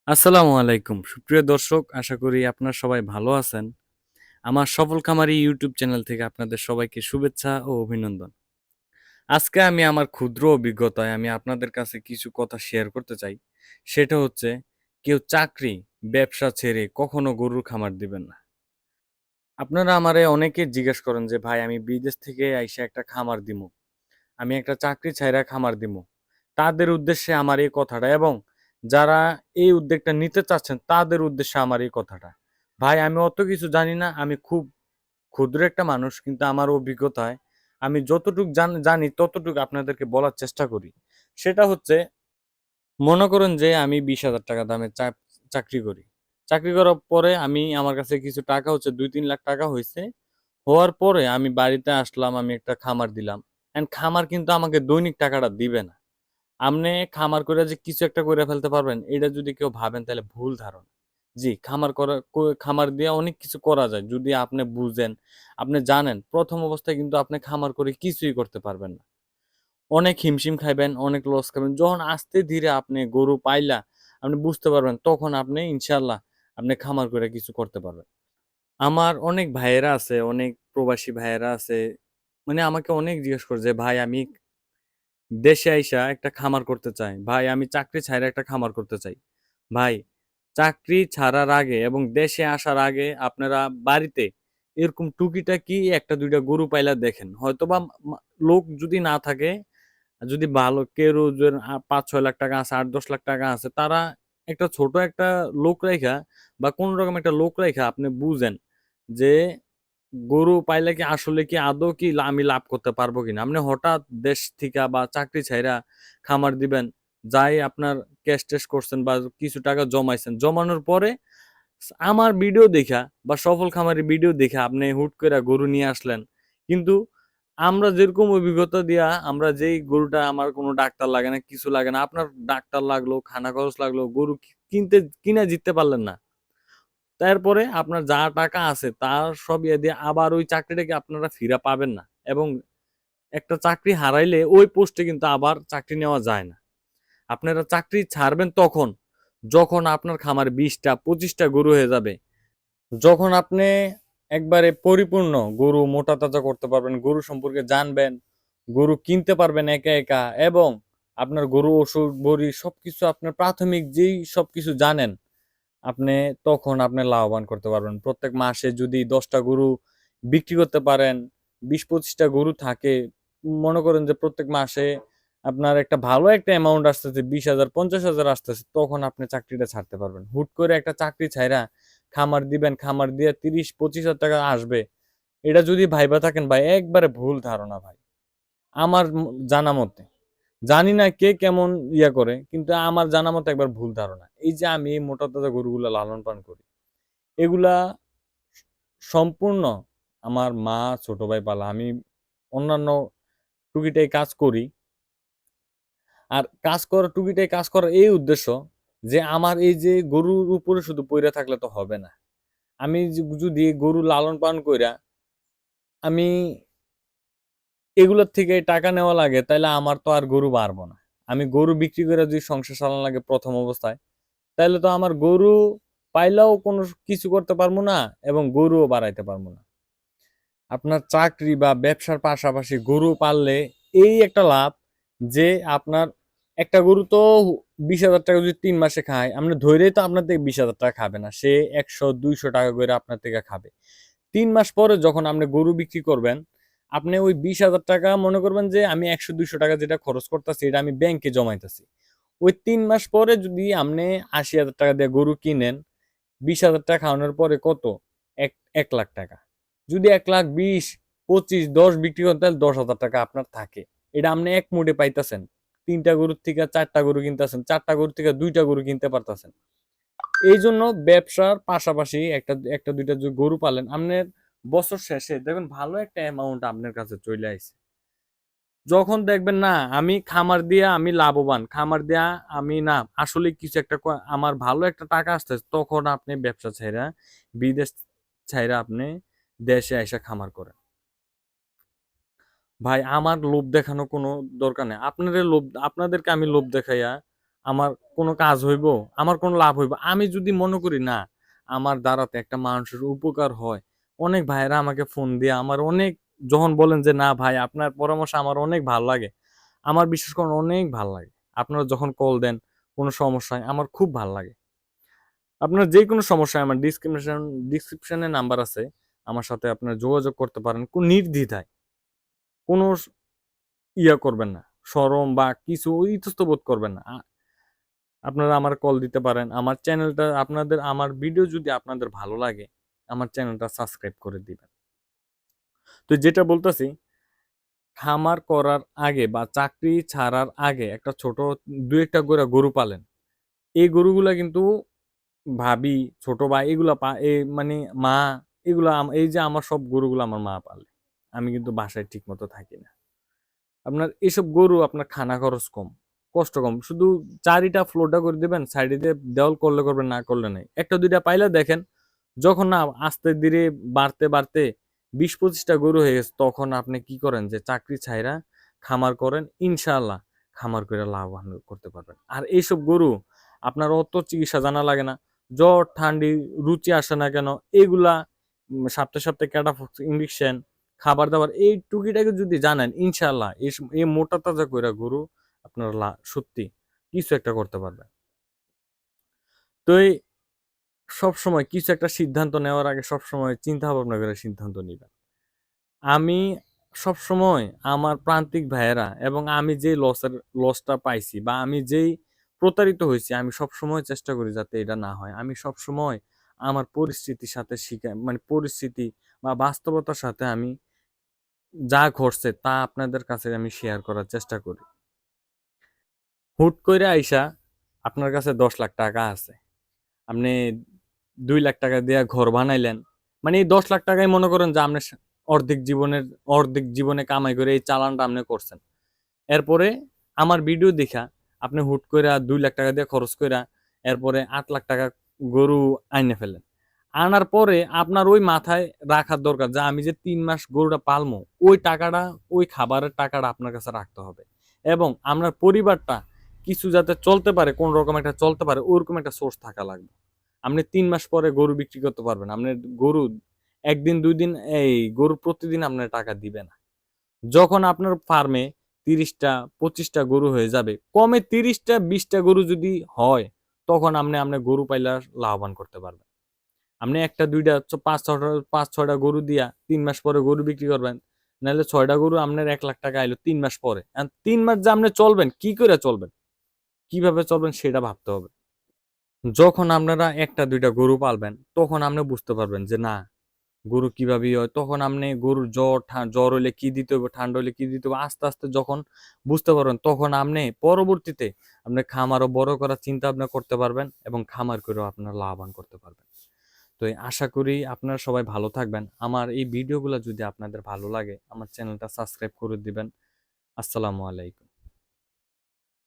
আসসালামু আলাইকুম সুপ্রিয় দর্শক, আশা করি আপনার সবাই ভালো আছেন। আমার সফল খামারি ইউটিউব চ্যানেল থেকে আপনাদের সবাইকে শুভেচ্ছা ও অভিনন্দন। আজকে আমি আমার ক্ষুদ্র অভিজ্ঞতায় আমি আপনাদের কাছে কিছু কথা শেয়ার করতে চাই। সেটা হচ্ছে, কেউ চাকরি ব্যবসা ছেড়ে কখনো গরুর খামার দিবেন না। আপনারা আমারে অনেকে জিজ্ঞেস করেন যে ভাই, আমি বিদেশ থেকে আইসা একটা খামার দিমু, আমি একটা চাকরি ছাইরা খামার দিমু। তাদের উদ্দেশ্যে আমার এই কথাটা, এবং যারা এই উদ্যোগটা নিতে চাচ্ছেন তাদের উদ্দেশ্যে আমার এই কথাটা। ভাই, আমি অত কিছু জানি না, আমি খুব ক্ষুদ্র একটা মানুষ, কিন্তু আমার অভিজ্ঞতায় আমি যতটুক জানি ততটুকু আপনাদেরকে বলার চেষ্টা করি। সেটা হচ্ছে, মনে করেন যে আমি 20,000 টাকা দামের চাকরি করি। চাকরি করার পরে আমার কাছে কিছু টাকা হচ্ছে, 2-3 লাখ টাকা হয়েছে। হওয়ার পরে আমি বাড়িতে আসলাম, আমি একটা খামার দিলাম। অ্যান্ড খামার কিন্তু আমাকে দৈনিক টাকাটা দিবে না। আপনি খামার করে যে কিছু একটা করে ফেলতে পারবেন, এটা যদি কেউ ভাবেন তাহলে ভুল ধারণা। জি, খামার দিয়ে অনেক কিছু করা যায় যদি আপনি বুঝেন, আপনি জানেন। প্রথম অবস্থায় কিন্তু আপনি খামার করে কিছুই করতে পারবেন না। অনেক হিমশিম খাইবেন, অনেক লস খাবেন। যখন আস্তে ধীরে আপনি গরু পাইলা আপনি বুঝতে পারবেন, তখন আপনি ইনশাআল্লাহ আপনি খামার করে কিছু করতে পারবেন। আমার অনেক ভাইয়েরা আছে, অনেক প্রবাসী ভাইয়েরা আছে। মানে আমাকে অনেক জিজ্ঞেস করে যে ভাই, আমি দেশে আইসা একটা খামার করতে চাই। ভাই, আমি চাকরি ছাইড়া একটা খামার করতে চাই। ভাই, চাকরি ছাড়ার আগে এবং দেশে আসার আগে আপনারা বাড়িতে এরকম টুকিটাকি ১টা ২টা গরু পাইলা দেখেন। হয়তোবা লোক যদি না থাকে, যদি ভালো কেউ ওজন ৫-৬ লাখ টাকা আছে, ৮-১০ লাখ টাকা আছে, তারা একটা ছোট একটা লোক রাইখা বা কোন রকম একটা লোক রাইখা আপনি বুঝেন যে গরু পাইলে কি আসলে কি আদৌ কি আমি লাভ করতে পারবো কিনা। আপনি হঠাৎ দেশ থিকা বা চাকরি ছাইরা খামার দিবেন, যাই আপনার ক্যাশ-ট্যাশ করছেন বা কিছু টাকা জমাইছেন, জমানোর পরে আমার ভিডিও দেইখা বা সফল খামারের ভিডিও দেখে আপনি হুট কইরা গরু নিয়ে আসলেন। কিন্তু আমরা যেরকম অভিজ্ঞতা দিয়া, আমরা যেই গরুটা, আমার কোনো ডাক্তার লাগে না, কিছু লাগে না। আপনার ডাক্তার লাগলো, খানা খরচ লাগলো, গরু কিনা জিততে পারলেন না। তারপরে আপনার যা টাকা আছে তার সব ইয়ে দিয়ে আবার ওই চাকরিটাকে আপনারা ফিরা পাবেন না। এবং একটা চাকরি হারাইলে ওই পোস্টে কিন্তু আবার চাকরি নেওয়া যায় না। আপনারা চাকরি ছাড়বেন তখন, যখন আপনার খামারে ২০টা ২৫টা গরু হয়ে যাবে। যখন আপনি একবারে পরিপূর্ণ গরু মোটা তাজা করতে পারবেন, গরু সম্পর্কে জানবেন, গরু কিনতে পারবেন একা একা, এবং আপনার গরু ওষুধ বড়ি সবকিছু আপনার প্রাথমিক যেই সবকিছু জানেন, আপনি তখন আপনি লাভবান করতে পারবেন। প্রত্যেক মাসে যদি ১০টা গরু বিক্রি করতে পারেন, ২০-২৫টা গরু থাকে, মনে করেন যে প্রত্যেক মাসে আপনার একটা ভালো একটা অ্যামাউন্ট আসতেছে, ২০,০০০ ৫০,০০০ আসতেছে, তখন আপনি চাকরিটা ছাড়তে পারবেন। হুট করে একটা চাকরি ছাইড়া খামার দিবেন, খামার দিয়ে ৩০-২৫,০০০ টাকা আসবে, এটা যদি ভাইবা থাকেন ভাই, একবারে ভুল ধারণা ভাই। আমার জানা মতে, জানি না কে কেমন করে, কিন্তু আমার জানা মতে একবার ভুল ধারণা। এই যে আমি এই মোটা তাজা গরুগুলা লালন পালন করি, এগুলা সম্পূর্ণ আমার মা, ছোট ভাই পালা। আমি অন্যান্য টুকিটাই কাজ করি। আর টুকিটাই কাজ করার এই উদ্দেশ্য যে আমার এই যে গরুর উপরে শুধু পইরা থাকলে তো হবে না। আমি যদি গরু লালন পালন কইরা আমি এগুলোর থেকে টাকা নেওয়া লাগে, তাইলে আমার তো আর গরু বাড়বো না। আমি গরু বিক্রি করে যদি সংসার চালানো লাগে প্রথম অবস্থায়, তাইলে তো আমার গরু পাইলেও কোনো কিছু করতে পারবো না, এবং গরুও বাড়াইতে পারবো না। আপনার চাকরি বা ব্যবসার পাশাপাশি গরু পাললে এই একটা লাভ যে আপনার একটা গরু তো ২০,০০০ টাকা যদি ৩ মাসে খায়, আপনি ধইরেই তো আপনার থেকে ২০,০০০ টাকা খাবে না। সে ১০০-২০০ টাকা করে আপনার থেকে খাবে। ৩ মাস পরে যখন আপনি গরু বিক্রি করবেন, আপনি ওই ২০,০০০ টাকা মনে করবেন যে আমি ১০০-২০০ টাকা যেটা খরচ করতেছি, এটা আমি ব্যাংকে জমাইতেছি। ওই ৩ মাস পরে যদি আপনি ৮০,০০০ টাকা দিয়ে গরু কিনেন, ২০,০০০ টাকা খাওয়ানোর পরে কত? ১ লাখ টাকা। যদি ১,২০,০০০, ২৫, ১০ বিক্রি করেন, তাহলে ১০,০০০ টাকা আপনার থাকে। এটা আপনি এক মুঠে পাইতেছেন। ৩ টা গরুর থেকে ৪ টা গরু কিনতেছেন, ৪ টা গরুর থেকে ২ টা গরু কিনতে পারতেছেন। এইজন্য ব্যবসার পাশাপাশি একটা ২ টা যদি গরু পালেন, আপনার বছর শেষে দেখবেন ভালো একটা অ্যামাউন্ট আপনার কাছে চইলা আইছে। যখন দেখবেন না আমি খামার দিয়া আমি লাভবান, খামার দিয়া আমি না আসলে কিছু একটা আমার ভালো একটা টাকা আসতেছে, তখন আপনি ব্যবসা ছাইড়া, বিদেশ ছাইড়া আপনি দেশে আইসা খামার করেন। ভাই, আমার লোভ দেখানো কোনো দরকার নেই। আপনাদেরকে আমি লোভ দেখাইয়া আমার কোনো কাজ হইব, আমার কোনো লাভ হইব, আমি যদি মনে করি না আমার দ্বারাতে একটা মানুষের উপকার হয়, অনেক ভাইয়েরা আমাকে ফোন দিয়ে আমার অনেক যখন বলেন যে না ভাই আপনার পরামর্শ আমার অনেক ভালো লাগে, আমার বিশেষ করে অনেক ভালো লাগে। আপনারা যখন কল দেন কোনো সমস্যায় আমার খুব ভালো লাগে। আপনার যে কোনো সমস্যায় আমার ডিসক্রিপশনে নাম্বার আছে, আমার সাথে আপনারা যোগাযোগ করতে পারেন কোন নির্দ্বিধায়। কোনো ইয়া করবেন না, শরম বা কিছু ইতস্ত বোধ করবেন না। আপনারা আমার কল দিতে পারেন। আমার চ্যানেলটা আপনাদের, আমার ভিডিও যদি আপনাদের ভালো লাগে আমার চ্যানেলটা সাবস্ক্রাইব করে দিবেন। তো যেটা বলতেছি, খামার করার আগে বা চাকরি ছাড়ার আগে একটা ছোট দুই একটা করে গরু পালেন। এই গরুগুলা কিন্তু ভাবি, ছোট ভাই এগুলা মানে মা, এগুলা এই যে আমার সব গরুগুলো আমার মা পালে। আমি কিন্তু বাসায় ঠিক মতো থাকি না। আপনার এসব গরু আপনার খানা খরচ কম, কষ্ট কম। শুধু চারিটা ফ্লোরটা করে দিবেন, সাইডে দিয়ে দেওয়াল করলে করবেন, না করলে নাই। একটা দুইটা পাইলে দেখেন, যখন না আস্তে ধীরে বাড়তে বাড়তে 20-25টা গরু হয়ে গেছে, তখন আপনি কি করেন যে চাকরি ছাইরা খামার করেন, ইনশাআল্লাহ খামার করে লাভবান করতে পারবেন। আর এইসব গরু আপনার অত চিকিৎসা জানা লাগে না। জ্বর ঠান্ডি রুচি আসে না কেন, এগুলা সপ্তাহে সপ্তাহে ক্যাটাফক্স ইঞ্জেকশন, খাবার দাবার এই টুকিটাকে যদি জানেন, ইনশাআল্লাহ এই মোটা তাজা কইরা গরু আপনার সত্যি কিছু একটা করতে পারবেন। তো এই সবসময় কিছু একটা সিদ্ধান্ত নেওয়ার আগে সবসময় চিন্তা ভাবনা করে সিদ্ধান্ত নিবেন। আমি সবসময় আমার প্রান্তিক ভাইয়েরা এবং আমি যে লসটা পাইছি বা আমি যেই প্রতারিত হয়েছি, আমি সবসময় চেষ্টা করি যাতে এটা না হয়। আমি সবসময় আমার পরিস্থিতির সাথে মানে পরিস্থিতি বা বাস্তবতার সাথে আমি যা ঘটছে তা আপনাদের কাছে আমি শেয়ার করার চেষ্টা করি। হুট কইরা আইসা আপনার কাছে 10 লাখ টাকা আছে, আপনি 2 লাখ টাকা দিয়া ঘর বানাইলেন। মানে এই 10 লাখ টাকায় মনে করেন যে আপনি অর্ধেক জীবনে কামাই করে এই চালানটা আপনি করছেন। এরপরে আমার ভিডিও দেখা আপনি হুট কইরা 2 লাখ টাকা দিয়ে খরচ কইরা এরপরে 8 লাখ টাকা গরু আইনে ফেলেন। আনার পরে আপনার ওই মাথায় রাখার দরকার যে আমি যে 3 মাস গরুটা পালমু, ওই টাকাটা, ওই খাবারের টাকাটা আপনার কাছে রাখতে হবে। এবং আপনার পরিবারটা কিছু যাতে চলতে পারে, কোন রকম একটা চলতে পারে, ওরকম একটা সোর্স থাকা লাগবে। আপনি 3 মাস পরে গরু বিক্রি করতে পারবেন। আপনার গরু ১ দিন ২ দিন গরু প্রতিদিন আপনার টাকা দিবে না। যখন আপনার ফার্মে ৩০টা ২৫টা গরু হয়ে যাবে, কমে ৩০টা ২০টা গরু যদি হয়, তখন আপনি গরু পাইলা লাভবান করতে পারবেন। আপনি ১টা ২টা ৫-৬টা গরু দিয়া ৩ মাস পরে গরু বিক্রি করবেন। নাহলে ৬টা গরু আপনার ১ লাখ টাকা আইলো ৩ মাস পরে। ৩ মাস যে আপনি চলবেন, কি করে চলবেন? কিভাবে চলবেন সেটা ভাবতে হবে। যখন আপনারা ১টা ২টা গরু পালবেন, তখন আপনি বুঝতে পারবেন যে না, গরু কিভাবে হয়। তখন আপনি গরুর জ্বর হইলে কি দিতে হবে, ঠান্ডা হইলে কি দিতে হবে, আস্তে আস্তে যখন বুঝতে পারবেন, তখন আপনি পরবর্তীতে আপনি খামারও বড় করার চিন্তা ভাবনা করতে পারবেন এবং খামার করেও আপনারা লাভবান করতে পারবেন। তো আশা করি আপনারা সবাই ভালো থাকবেন। আমার এই ভিডিওগুলো যদি আপনাদের ভালো লাগে, আমার চ্যানেলটা সাবস্ক্রাইব করে দিবেন। আসসালামু আলাইকুম।